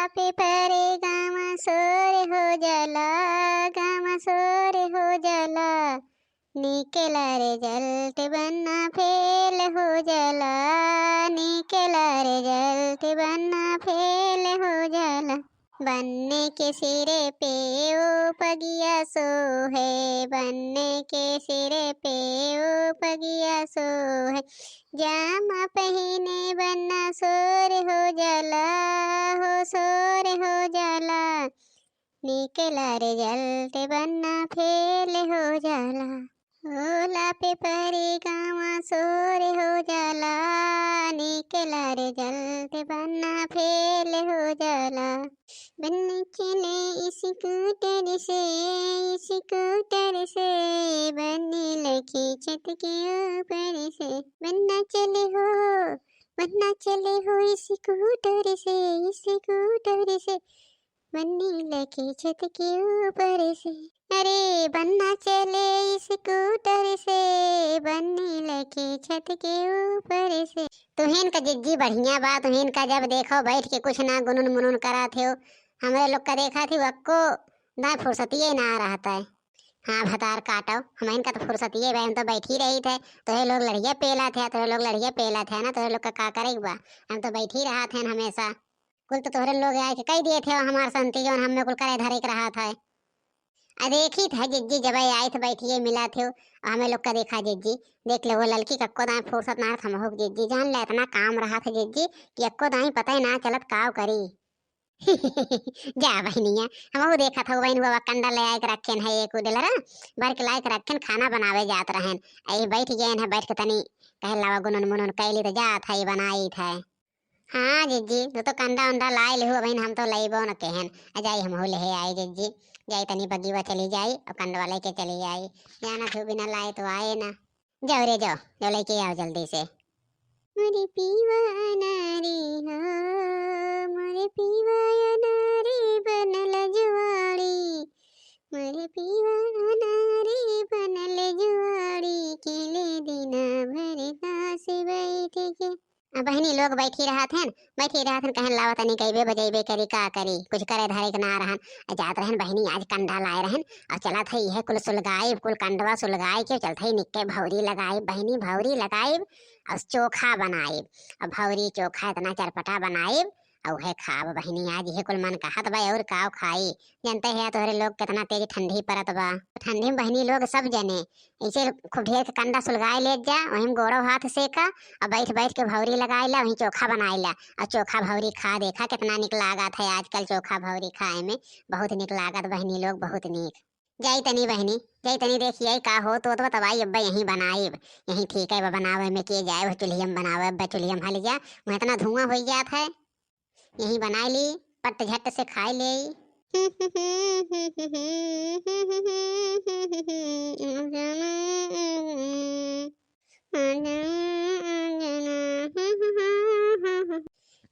पे परे गामा सोरे हो जाला, गामा सोरे हो जाला। निकला रिजल्ट बनना फेल हो जाला, निकला रिजल्ट बनना फेल हो जाला। बनने के सिरे पे ओ पगिया सो है, बनने के सिरे पे ओ पगिया सो है। जामा पहने बनना सोर हो जाला, हो सोर हो जाला। निकला रिजल्ट बनना फेल हो जाला। ओला पे परे गावा सोर हो जाला, निकला रिजल्ट बनना फेल हो जाला। बनने चले स्कूटर से, स्कूटर से बनने लगी छत के ऊपर से। बनना चले हो, बनना चले हो स्कूटर से, स्कूटर से बनने लगे छत के ऊपर से। अरे बनना चले स्कूटर से, बनने लगे छत के ऊपर से। तुहिन का जिज्जी बढ़िया बा, तुहिन का जब देखो बैठ के कुछ ना गुनुन मुनुन करा थे। हमरे लोग का देखा थी वक्को ना फुर्सतिये ना रहता है। हाँ भतार काटो, हम इनका तो फुर्सतिये बा, हम तो बैठी रही थे। तो लोग लड़िया पेला थे, तो लोग लड़िया पेला थे ना, तो लोग का करे बा। हम तो बैठी रहा थे हमेशा। कुल तो तोहरे लोग आए के कह दिए थे हमार संती जो हमें कुल करे धरे के रहा था। देखी था जिज्जी जब आई थे बैठिए मिला थे। हमें लोग का देखा जिज्जी, देख ले वो लड़की कक्को दाई फुर्सत ना हम हो जिज्जी जान ले इतना काम रहा था जिज्जी कि अक्को दाई पता ही ना चलत काव करी। जा बहनिया हम देखा था बहन बाबा कंडा ले आके रखे है एक उडलरा भर के लायक रखे खाना बनावे जात रहन। आई बैठ गए हैं बैठ के तनी कह लावा गुनन मुनन कैली तो जात है बनाई था। हाँ जिज्जी तो कंडा उंडा लाई ले बहन हम तो लेबो न कहन अजाई हम हो ले आई जिज्जी जाई तनी बगीवा चली जाई और कंडवा लेके चली जाई। जाना तो बिना लाए तो आए ना। जाओ रे जाओ, जो लेके आओ जल्दी से। मोरे पीवा नारी हो, मोरे पीवा नारी बनल जुआड़ी, मोरे पीवा नारी बनल जुआड़ी। केले दिना भर दास बैठ के। बहनी लोग बैठी रहा थे कहन लावा तनी कईबे बजेबे करी का करी कुछ करे धरे के ना रहन। जात रहन बहनी आज कंडा लाए रहन और चला था यह कुल सुलगाई कुल कंडवा सुलगाई के चलते ही निक्के भौरी लगाई बहनी भौरी लगाई और चोखा बनाई और भौरी चोखा इतना चरपटा बनाई और है खाब बहनी आज ये कुल मन कहत बा और काव खाई। जानते है तोहरे लोग कितना तेज ठंडी परत बा। ठंडी में बहनी लोग सब जने ऐसे खूब ढेर के कंडा सुलगाए ले जा वहीं गोरो हाथ सेका और बैठ बैठ के भौरी लगाईला वहीं चोखा बनाईला और चोखा भौरी खा देखा कितना निक लागत है। आजकल चोखा भौरी खाए में बहुत निक लागत बहनी लोग बहुत निक। जाई तनी बहनी जाई तनी देखिए का हो तो तबाई अब्बा यहीं बनाए यहीं ठीक है बनावे में के जाए चूल्हियम बनावे अब्बा चूल्हियम हल जा वहाँ इतना धुआं हो जात है यहीं बना ली पट झट से खाई ले।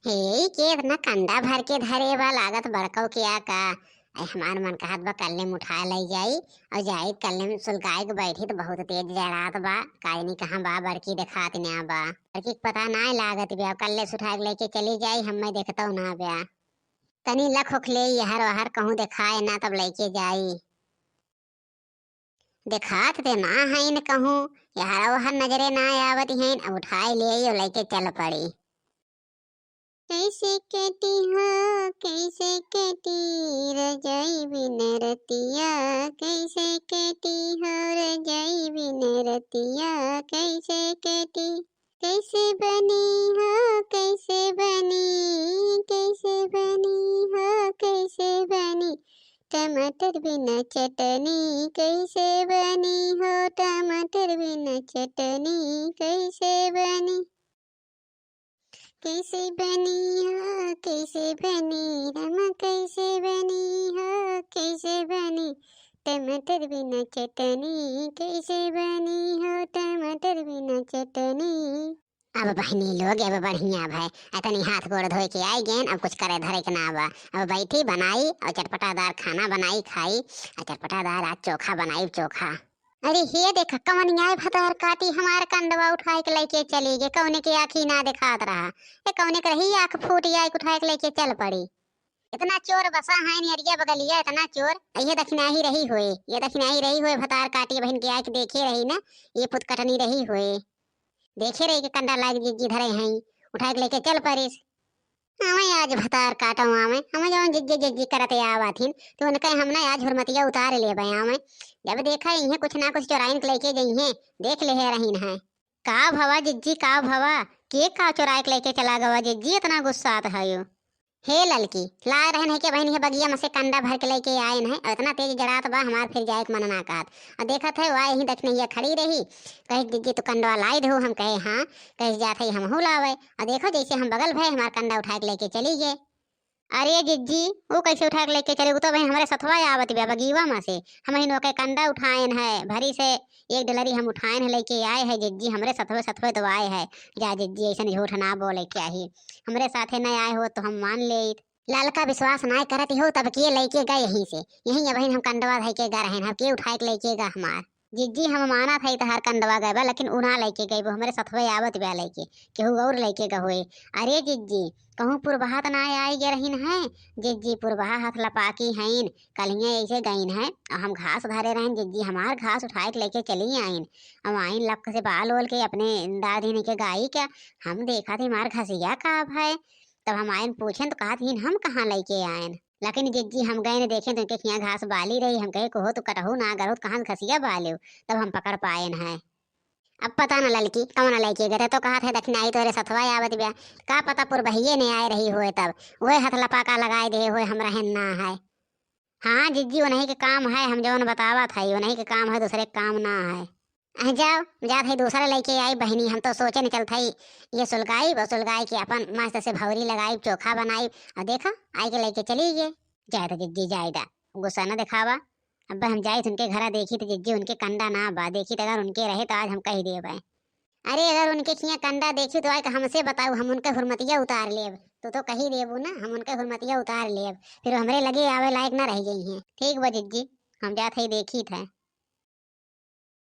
हे के इतना कंडा भर के धरे बा लागत बड़कौ किया का। हमार मन कहत बा कल्ले में उठा ले जाई और जाई कल्ले में सुलगाए के बैठी तो बहुत तेज जरात बा काई नहीं कहां बा बड़की दिखात ना बा बड़की पता ना लागत बा कल्ले से उठा के लेके चली जाई हम मैं देखता हूं ना बा तनी लख ले हर हर कहूं दिखाए ना तब लेके जाई दिखात ते ना है न कहूं यार हर नजरे ना आवत है अब उठाए ले और लेके चल पड़ी। कैसे कटी हो कैसे कटी रजाई बिन रतिया कैसे कटी हो रजाई बिन रतिया कैसे कटी कैसे बनी हो कैसे बनी कैसे बनी हो कैसे बनी टमाटर बिना चटनी कैसे बनी हो टमाटर बिना चटनी कैसे बनी कैसे बनी हो कैसे बनी रमा कैसे बनी हो कैसे बनी टमाटर बिना चटनी कैसे बनी हो टमाटर बिना चटनी। अब बहनी लोग अब बढ़िया भाई इतनी हाथ गोड़ धोए के आई गए अब कुछ करे धरे के ना बा अब बैठी बनाई और चटपटादार खाना बनाई खाई और चटपटादार आज चोखा बनाई चोखा। अरे हे देख कवन आए भतार काटी हमार कंडवा उठाए के लेके चली गए कौने की आँखी ना दिखात रहा ए कौने के रही आँख फूट आई उठाए के लेके चल पड़ी। इतना चोर बसा है नियरिया बगलिया, इतना चोर। ये दक्षिणा ही रही हुए, ये दक्षिणा ही रही हुए भतार काटी बहन के आके देखे रही ना, ये पुत कटनी रही हुए देखे रही के कंडा लाग जी धरे हैं, उठा के लेके चल परिस। हमें आज भतार काटा हमें हमें जवन जिज्जी जिज्जी करते आवाथिन तो उनके हमने आज हुरमतिया उतार ले बया में। जब देखा इन्हें कुछ ना कुछ चोराइन के लेके गई हैं, देख ले है रहीन है। का भवा जिज्जी का भवा, के का चोराए के लेके चला गवा जिज्जी, इतना गुस्सा आता है यो। हे ललकी ला रहन है के बहन हे बगिया में से कंडा भर के लेके आए है, और इतना तेज जड़ात बा हमार फिर जाए के मन ना कहत। और देखत है वाह यही दक्षिणैया खड़ी रही, कहे दीदी तू कंडवा लाई दो, हम कहे हाँ, कहे जात है हम लावे। और देखो जैसे हम बगल भय हमार कंडा उठा के लेके चली गए। अरे जिज्जी वो कैसे उठा के लेके चले, वो तो बहन हमारे सथवा आवत बा बगीवा में से, हम इन के कंडा उठाएन है भरी से, एक डलरी हम उठाएन है लेके आए है जिज्जी, हमरे सथवे सथवे तो आए है। जा जिज्जी ऐसा झूठ ना बोले, क्या ही हमरे साथे नहीं आए हो तो हम मान ले। लाल का विश्वास ना करत हो तब के लेके गए यहीं से, यहीं बहन हम कंडवा धई के गए हैं, के उठाए के लेके गा हमार। जिज्जी हम माना था तहार कंडवा गए बा, लेकिन उना लेके गए वो हमरे सथवे आवत बा लेके, केहू और लेके गए। अरे जिज्जी कहूँ पुरबहा तो ना आई गे रहीन है, जिज्जी पुरबहा हाथ लपाकी हैं, कलियाँ ऐसे गईन है, और हम घास धरे रहें जिज्जी, हमार घास उठाए के लेके चली आइन। हम आइन लक से बाल ओल के अपने दादी के गाई क्या, हम देखा थी मार घसिया काब है। तब हम आयन पूछें तो कहा थी हम कहाँ लेके आयन, लेकिन जिज्जी हम गए ने देखे तो उनके खिया घास बाली रही, हम कहे कहो तो कटहू ना गरो कहाँ खसिया बाले, तब हम पकड़ पाए है। अब पता न ललकी कौन लेके गए, तो कहा थे दक्षिणाई तोरे सथवा आवत ब्या, का पता पुरबहिये ने आए रही हुए, तब वह हथ लपाका लगाए दे हुए हम रहन ना है। हाँ जिज्जी वो नहीं के काम है, हम जवन बतावा था वो नहीं के काम है, दूसरे काम ना है। जाओ जा थे दूसरा लेके आई बहनी, हम तो सोचे नहीं चलता ये सुलगाई वो सुलगाई के अपन मस्त से भौरी लगाई चोखा बनाई, और देखा आई के लेके चली गए। जाए तो जिज्जी जायदा गुस्सा न दिखावा। अब हम जाए उनके घर देखी तो जिज्जी उनके कंडा ना बा, देखी तो अगर उनके रहे तो आज हम कही दे भाई। अरे अगर उनके खिया कंडा देखी तो आए हमसे बताओ, हम उनके हुरमतिया उतार लेब, तो कही देबू ना, हम उनके हुरमतिया उतार लेब, फिर हमरे लगे आवे लायक ना रह गई हैं। ठीक बा जिज्जी हम जाते ही देखी थे।